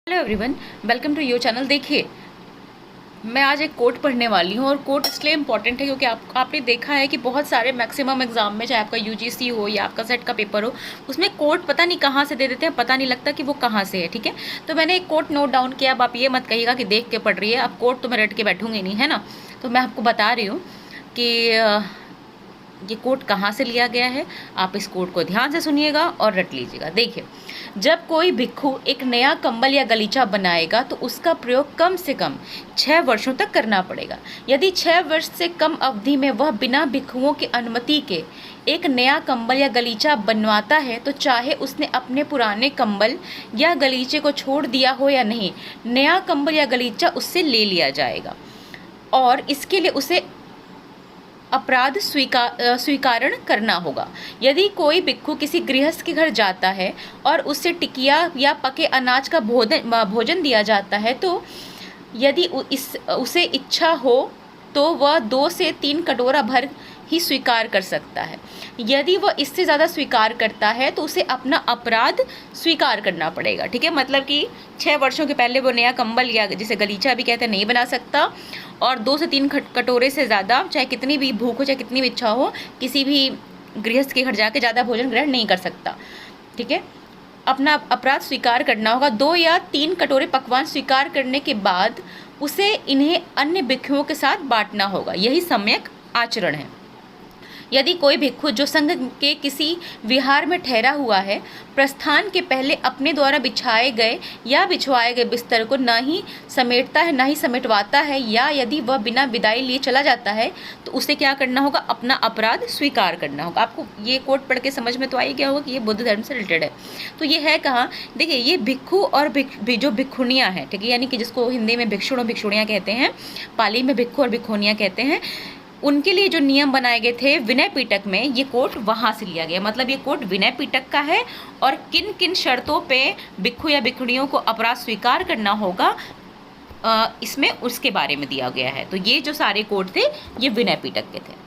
Hello everyone, welcome to your channel. देखिए, मैं आज एक कोट पढ़ने वाली हूँ और कोट इसलिए इम्पॉर्टेंट है क्योंकि आपने देखा है कि बहुत सारे मैक्सिमम एग्जाम में, चाहे आपका यूजीसी हो या आपका सेट का पेपर हो, उसमें कोट पता नहीं कहाँ से दे देते हैं, पता नहीं लगता कि वो कहाँ से है। ठीक है, तो मैंने एक कोट नोट डाउन किया। अब आप ये मत कहिएगा कि देख के पढ़ रही है, अब कोट तो मैं रट के बैठूंगी नहीं, है ना। तो मैं आपको बता रही हूँ कि ये कोट कहाँ से लिया गया है। आप इस कोट को ध्यान से सुनिएगा और रट लीजिएगा। देखिए, जब कोई भिक्खु एक नया कंबल या गलीचा बनाएगा तो उसका प्रयोग कम से कम 6 वर्षों तक करना पड़ेगा। यदि 6 वर्ष से कम अवधि में वह बिना भिक्षुओं की अनुमति के एक नया कंबल या गलीचा बनवाता है तो चाहे उसने अपने पुराने कंबल या गलीचे को छोड़ दिया हो या नहीं, नया कंबल या गलीचा उससे ले लिया जाएगा और इसके लिए उसे अपराध स्वीकारण करना होगा। यदि कोई भिक्षु किसी गृहस्थ के घर जाता है और उससे टिकिया या पके अनाज का भोजन दिया जाता है तो यदि उसे इच्छा हो तो वह 2 से 3 कटोरा भर ही स्वीकार कर सकता है। यदि वह इससे ज़्यादा स्वीकार करता है तो उसे अपना अपराध स्वीकार करना पड़ेगा। ठीक है, मतलब कि 6 वर्षों के पहले वो नया कंबल या जिसे गलीचा भी कहते हैं नहीं बना सकता और 2 से 3 कटोरे से ज़्यादा, चाहे कितनी भी भूख हो चाहे कितनी भी इच्छा हो, किसी भी गृहस्थ के घर जाके ज़्यादा भोजन ग्रहण नहीं कर सकता। ठीक है, अपना अपराध स्वीकार करना होगा। 2 या 3 कटोरे पकवान स्वीकार करने के बाद उसे इन्हें अन्य भिक्षुओं के साथ बांटना होगा। यही सम्यक आचरण है। यदि कोई भिक्षु जो संघ के किसी विहार में ठहरा हुआ है प्रस्थान के पहले अपने द्वारा बिछाए गए या बिछवाए गए बिस्तर को न ही समेटता है न ही समेटवाता है, या यदि वह बिना विदाई लिए चला जाता है तो उसे क्या करना होगा, अपना अपराध स्वीकार करना होगा। आपको ये कोट पढ़ के समझ में तो आई गया होगा कि ये बुद्ध धर्म से रिलेटेड है। तो ये है कहाँ, देखिए, ये भिक्षु और जो भिक्षुणियाँ हैं, ठीक है, यानी कि जिसको हिंदी में भिक्षुण और भिक्षुणियाँ कहते हैं, पाली में भिक्षु और भिक्षुणियाँ कहते हैं, उनके लिए जो नियम बनाए गए थे विनय पिटक में, ये कोट वहाँ से लिया गया। मतलब ये कोट विनय पिटक का है और किन किन शर्तों पे भिक्षु या भिक्षुणियों को अपराध स्वीकार करना होगा इसमें उसके बारे में दिया गया है। तो ये जो सारे कोट थे ये विनय पिटक के थे।